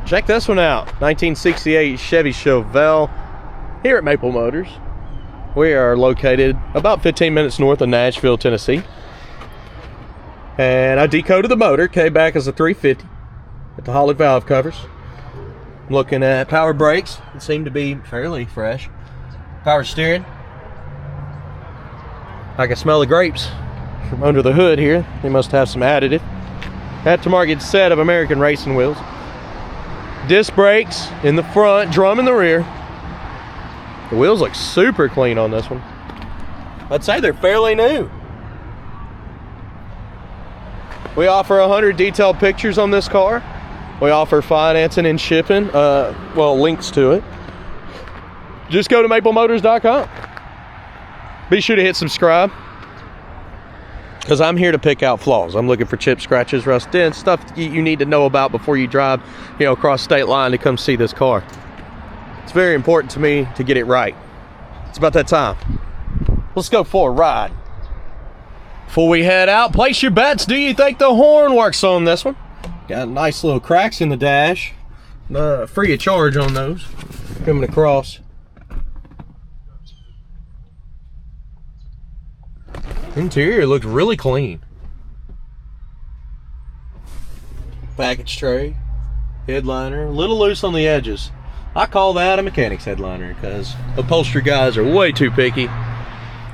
Check this one out. 1968 Chevy Chevelle here at Maple Motors. We are located about 15 minutes north of Nashville, Tennessee. And I decoded the motor, came back as a 350 with the hollow valve covers. I'm looking at power brakes. It seemed to be fairly fresh. Power steering. I can smell the grapes from under the hood here. They must have some additive. Aftermarket set of American racing wheels. Disc brakes in the front, drum in the rear. The wheels look super clean on this one. I'd say they're fairly new. We offer 100 detailed pictures on this car. We offer financing and shipping, well, links to it. Just go to maplemotors.com. Be sure to hit subscribe, because I'm here to pick out flaws. I'm looking for chips, scratches, rust, dents, stuff you need to know about before you drive, across state line to come see this car. It's very important to me to get it right. It's about that time. Let's go for a ride. Before we head out, place your bets. Do you think the horn works on this one? Got nice little cracks in the dash. Free of charge on those. Coming across. Interior looks really clean. Package tray, headliner, a little loose on the edges. I call that a mechanic's headliner because upholstery guys are way too picky.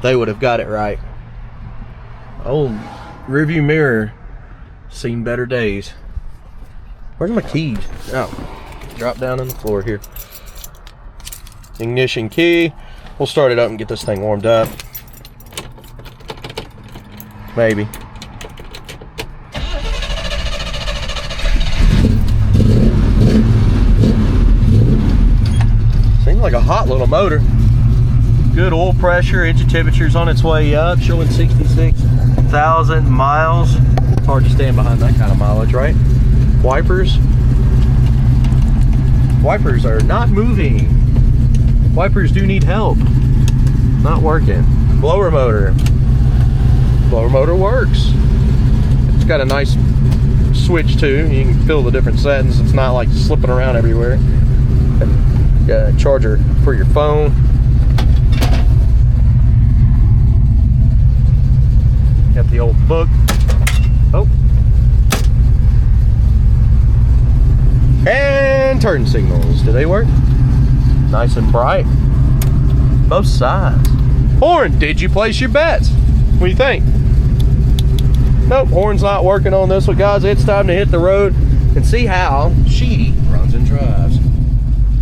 They would have got it right. Old rearview mirror, seen better days. Where's my keys? Oh, drop down on the floor here. Ignition key. We'll start it up and get this thing warmed up. Maybe. Seems like a hot little motor. Good oil pressure, engine temperature's on its way up, showing 66,000 miles. It's hard to stand behind that kind of mileage, right? Wipers. Wipers are not moving. Wipers do need help. Not working. Blower motor. Blower motor works. It's got a nice switch too. You can feel the different settings. It's not like slipping around everywhere. Got a charger for your phone. Got the old book. Oh. And turn signals. Do they work? Nice and bright. Both sides. Horn, did you place your bets? What do you think? Nope, horn's not working on this one, guys. It's time to hit the road and see how she runs and drives.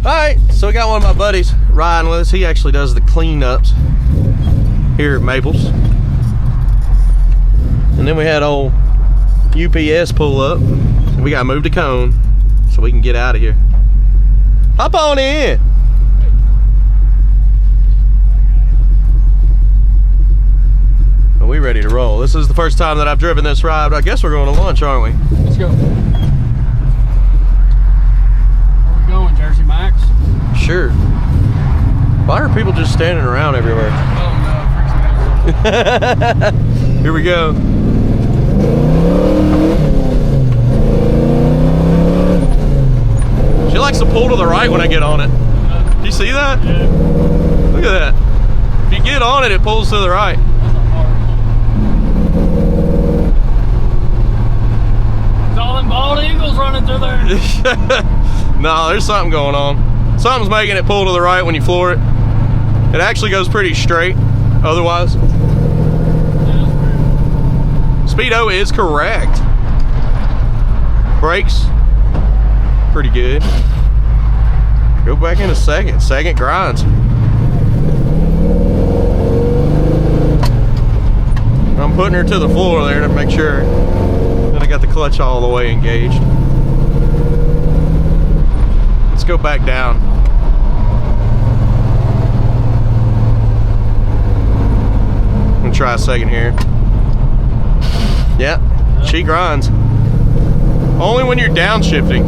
Alright, so we got one of my buddies riding with us. He actually does the cleanups here at Maples. And then we had old UPS pull up. We got to move the cone so we can get out of here. Hop on in. We ready to roll. This is the first time that I've driven this ride, but I guess we're going to lunch, aren't we? Let's go. Where we going, Jersey Max? Sure. Why are people just standing around everywhere? Oh no, it freaks me out. Here we go. She likes to pull to the right when I get on it. Do you see that? Yeah. Look at that. If you get on it, it pulls to the right. Bald eagles running through there. No, there's something going on. Something's making it pull to the right when you floor it. It actually goes pretty straight otherwise. Speedo is correct. Brakes, pretty good. Go back in a second. Second grinds. I'm putting her to the floor there to make sure. I got the clutch all the way engaged. Let's go back down. I'm gonna try a second here. Yeah, she grinds. Only when you're downshifting.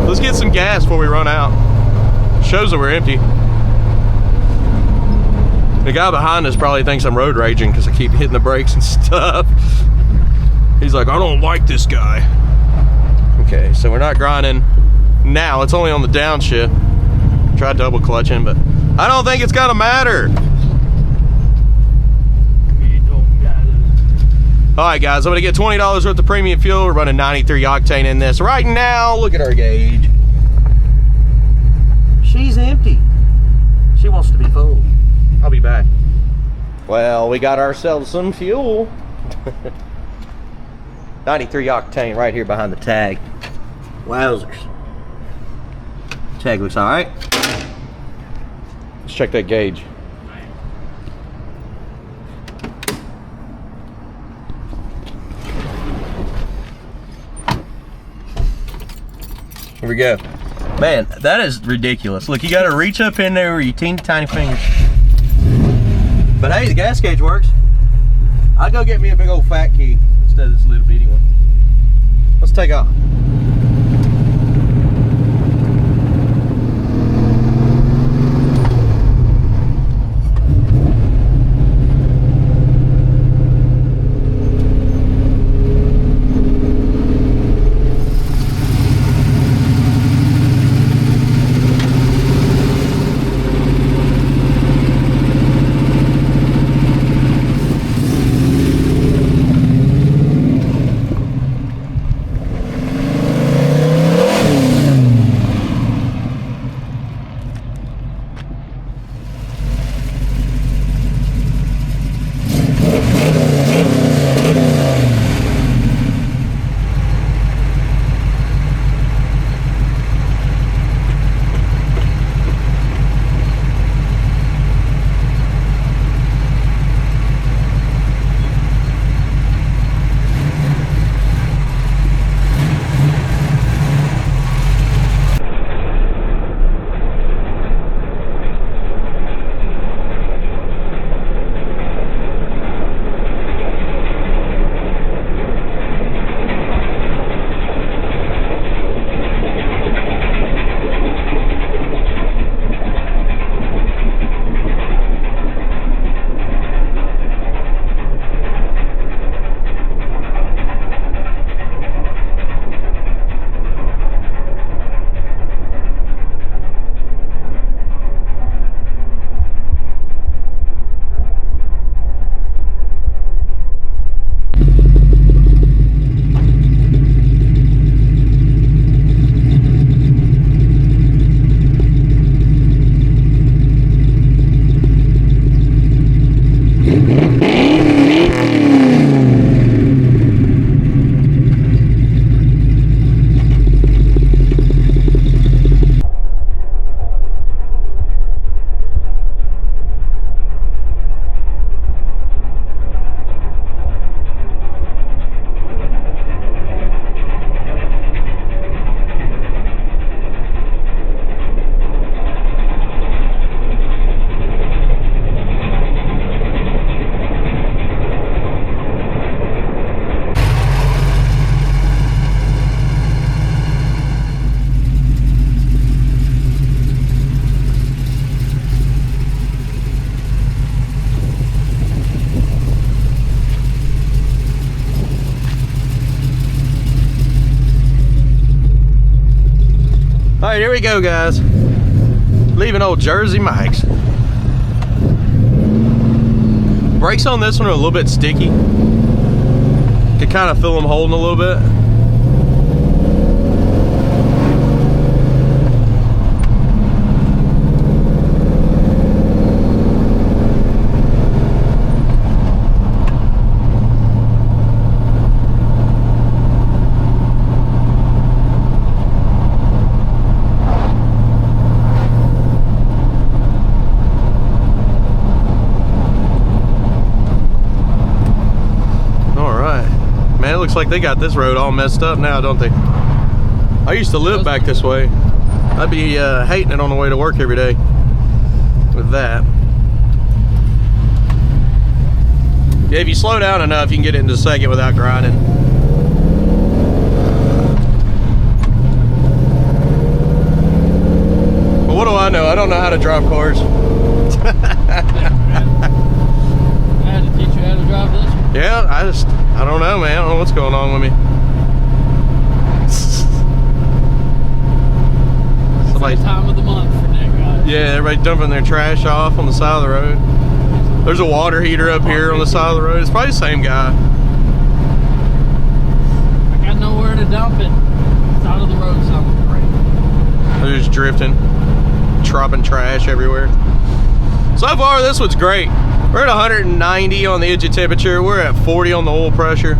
Let's get some gas before we run out. Shows that we're empty. The guy behind us probably thinks I'm road raging because I keep hitting the brakes and stuff. He's like, I don't like this guy. Okay, so we're not grinding now. It's only on the downshift. Try double clutching, but I don't think it's gonna matter. All right, guys, I'm gonna get $20 worth of premium fuel. We're running 93 octane in this right now. Look at our gauge. She's empty. She wants to be full. I'll be back. Well, we got ourselves some fuel. 93 octane right here behind the tag. Wowzers. Tag looks all right. Let's check that gauge. Here we go. Man, that is ridiculous. Look, you gotta reach up in there with your teeny tiny fingers. But hey, the gas gauge works. I'll go get me a big old fat key instead of this little bitty one. Let's take off. All right, here we go, guys. Leaving old Jersey Mike's. Brakes on this one are a little bit sticky. Could kind of feel them holding a little bit. Looks like they got this road all messed up now, don't they? I used to live back this way. I'd be hating it on the way to work every day with that. Yeah, if you slow down enough, you can get it into second without grinding. But what do I know? I don't know how to drive cars. I had to teach you how to drive this one. Yeah, I don't know, man. I don't know what's going on with me. Everybody, time of the month for that guy. yeah, everybody dumping their trash off on the side of the road. There's a water heater up here on the side of the road. It's probably the same guy. I got nowhere to dump it. Side of the road sounds great. They're just drifting, dropping trash everywhere. So far, this one's great. We're at 190 on the engine temperature. We're at 40 on the oil pressure.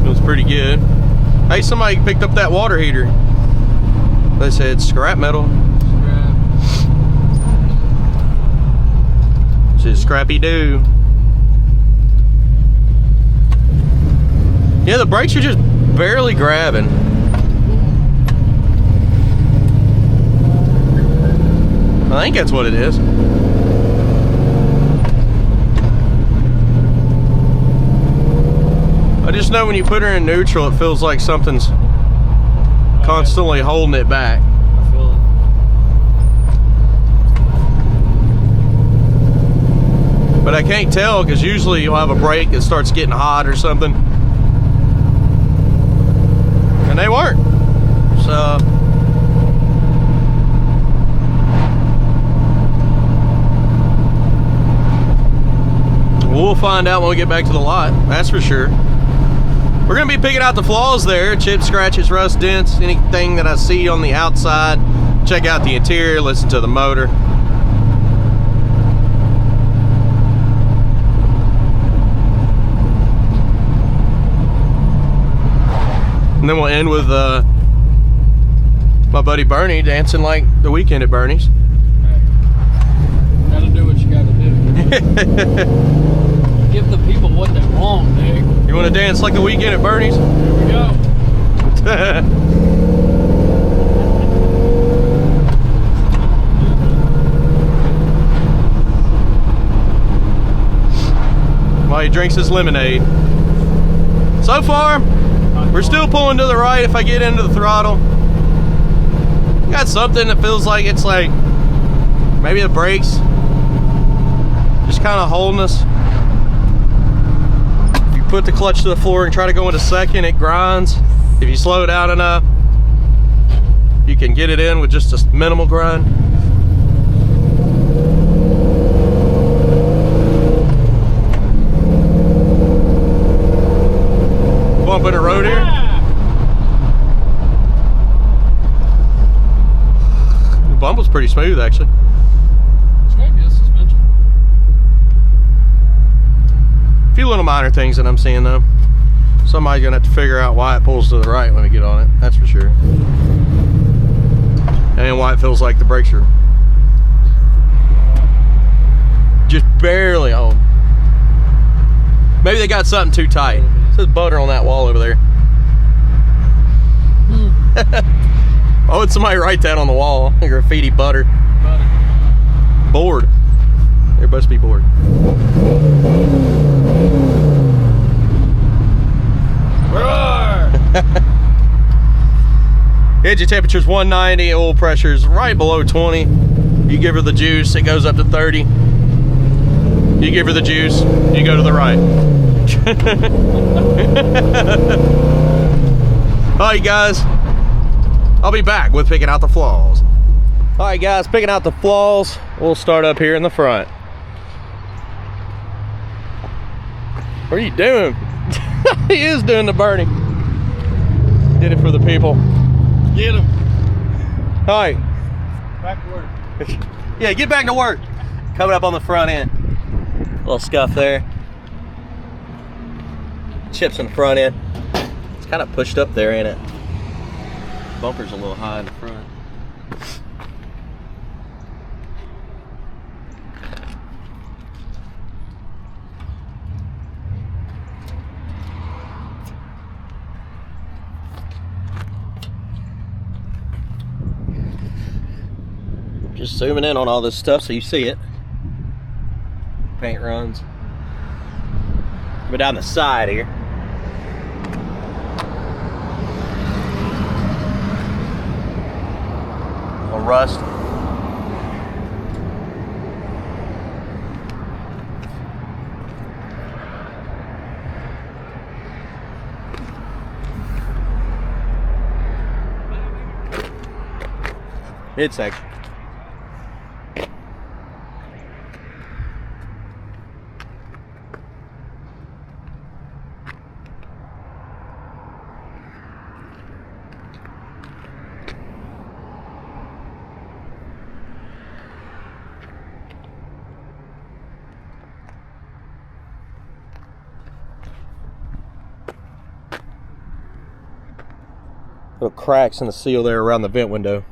Feels pretty good. Hey, somebody picked up that water heater. They said scrap metal. Scrap. It's scrappy do. Yeah, the brakes are just barely grabbing. I think that's what it is. I just know when you put her in neutral, it feels like something's constantly holding it back. I feel it. But I can't tell because usually you'll have a brake that starts getting hot or something. And they weren't. So we'll find out when we get back to the lot, that's for sure. We're gonna be picking out the flaws there, chips, scratches, rust, dents, anything that I see on the outside. Check out the interior, listen to the motor. And then we'll end with my buddy Bernie dancing like the weekend at Bernie's. Hey, gotta do what you gotta do. Give the people what they want, Nick. You want to dance like the weekend at Bernie's? Here we go. While he drinks his lemonade. So far, we're still pulling to the right if I get into the throttle. Got something that feels like it's like maybe the brakes just kind of holding us. If you put the clutch to the floor and try to go into second, it grinds. If you slow it down enough, you can get it in with just a minimal grind. Bump in the road here. The bump was pretty smooth actually. It's got good suspension. A few little minor things that I'm seeing though. Somebody's gonna have to figure out why it pulls to the right when we get on it, that's for sure. And why it feels like the brakes are just barely on. Maybe they got something too tight. It says butter on that wall over there. Why would somebody write that on the wall? Graffiti butter. Bored. There must be bored. Roar! Engine temperature's 190, oil pressure's right below 20. You give her the juice, it goes up to 30. You give her the juice, you go to the right. Alright guys, I'll be back with picking out the flaws. Alright guys, picking out the flaws. We'll start up here in the front. What are you doing? He is doing the burning. Did it for the people. Get him. Alright. Back to work. Yeah, get back to work. Coming up on the front end. Little scuff there. Chips in the front end. It's kind of pushed up there, ain't it? Bumper's a little high in the front. Just zooming in on all this stuff so you see it. Paint runs. But down the side here. A little rust. Midsection. Little cracks in the seal there around the vent window.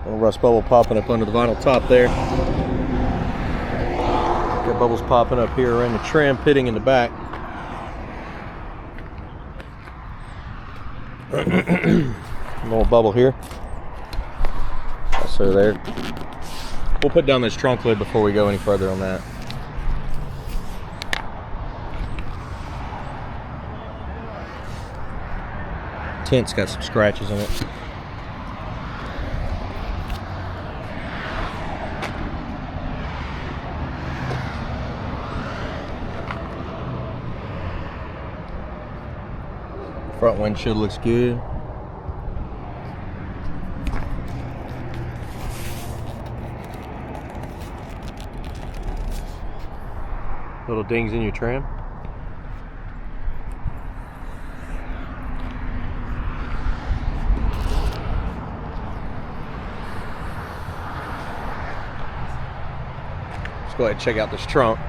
Little rust bubble popping up under the vinyl top there. Got bubbles popping up here around the trim, pitting in the back. Little bubble here. Also there. We'll put down this trunk lid before we go any further on that. Tint's got some scratches in it. Front windshield looks good. Little dings in your trim. Let's go ahead and check out this trunk.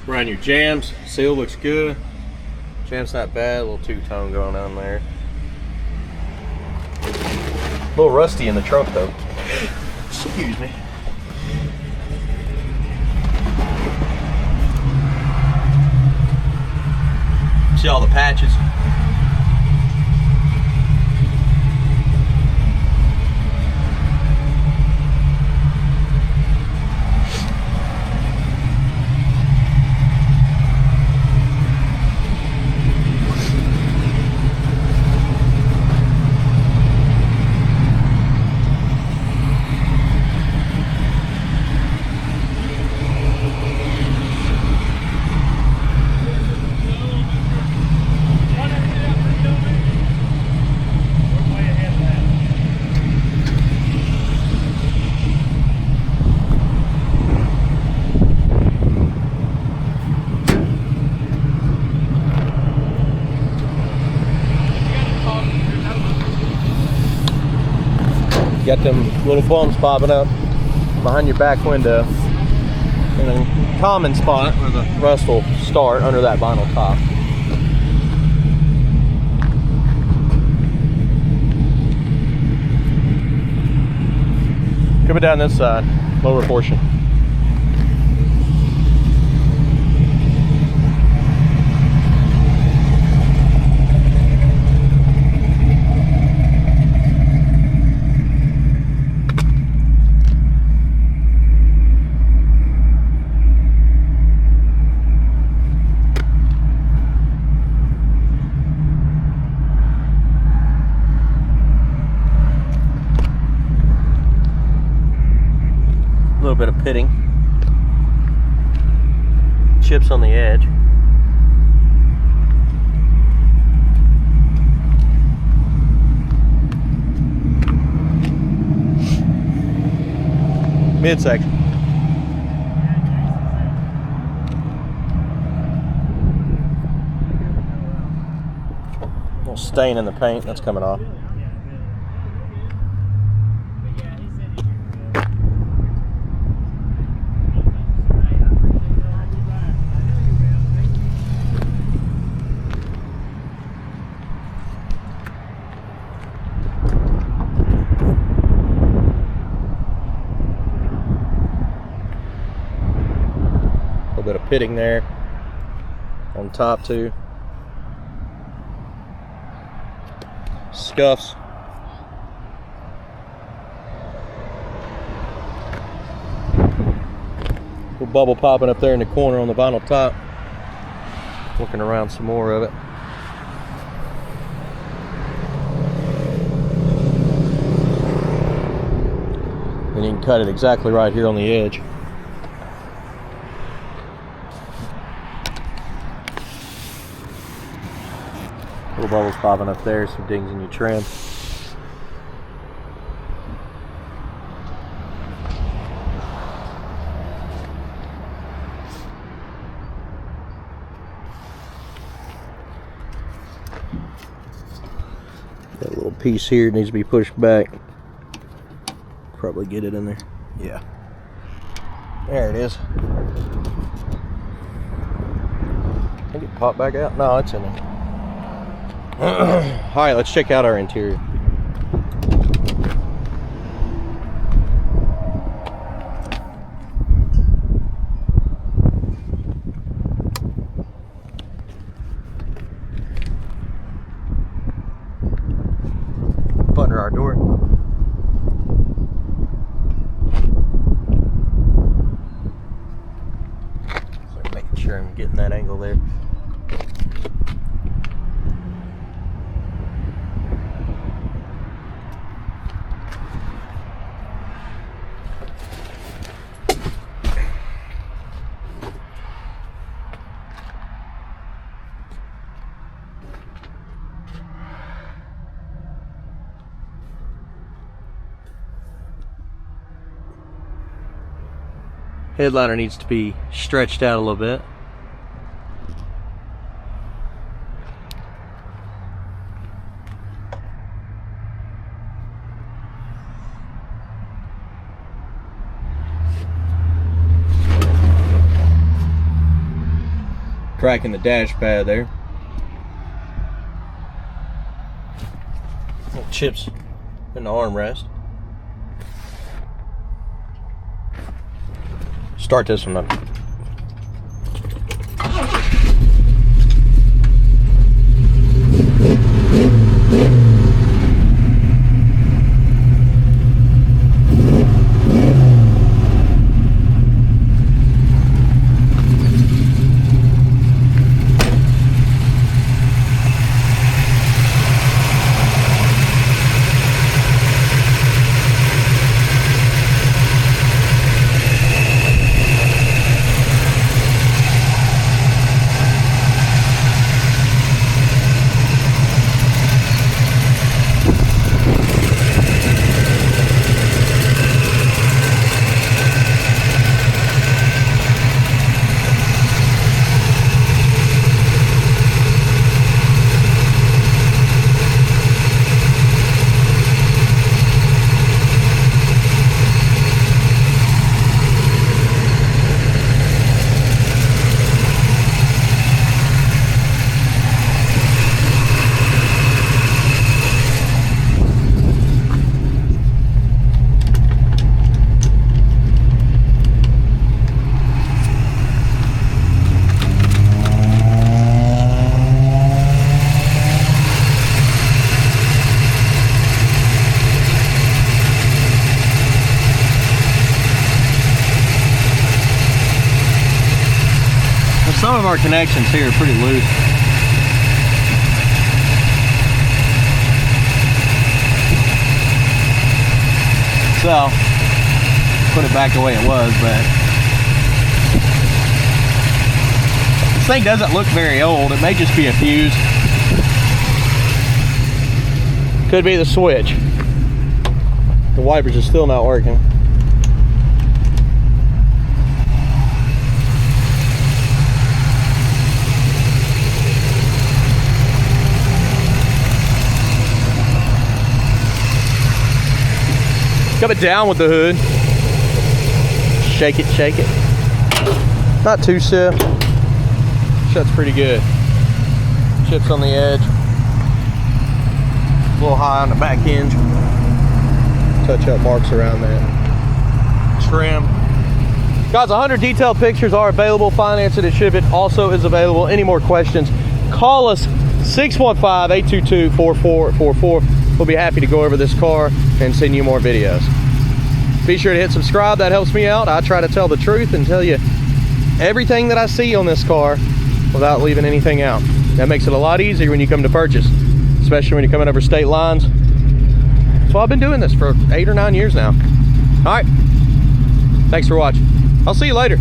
Around your jams, seal looks good. Jam's not bad, a little two-tone going on there. A little rusty in the trunk though. Excuse me. See all the patches? Got them little bumps popping up behind your back window in a common spot where the rust will start under that vinyl top. Coming down this side, lower portion. A little bit of pitting, chips on the edge. Midsection. Little stain in the paint that's coming off. Bit of pitting there on top too. scuffs. Little bubble popping up there in the corner on the vinyl top. Looking around some more of it. And you can cut it exactly right here on the edge. Little bubbles popping up there, some dings in your trim. Got a little piece here, it needs to be pushed back. Probably get it in there. Yeah. There it is. I think it popped back out. No, it's in there. Alright, let's check out our interior. Under our door. So making sure I'm getting that angle there. Headliner needs to be stretched out a little bit. Cracking the dash pad there. Little chips in the armrest. Start this one up. Some of our connections here are pretty loose. So, put it back the way it was, but this thing doesn't look very old. It may just be a fuse. Could be the switch. The wipers are still not working. Come it down with the hood. Shake it, shake it. Not too stiff. Shuts pretty good. Chips on the edge. A little high on the back hinge. Touch up marks around that trim. Guys, 100 detailed pictures are available. Finance it and ship it also is available. Any more questions, call us 615-822-4444. We'll be happy to go over this car and send you more videos. Be sure to hit subscribe. That helps me out. I try to tell the truth and tell you everything that I see on this car without leaving anything out. That makes it a lot easier when you come to purchase, especially when you're coming over state lines. So I've been doing this for 8 or 9 years now. All right, thanks for watching. I'll see you later.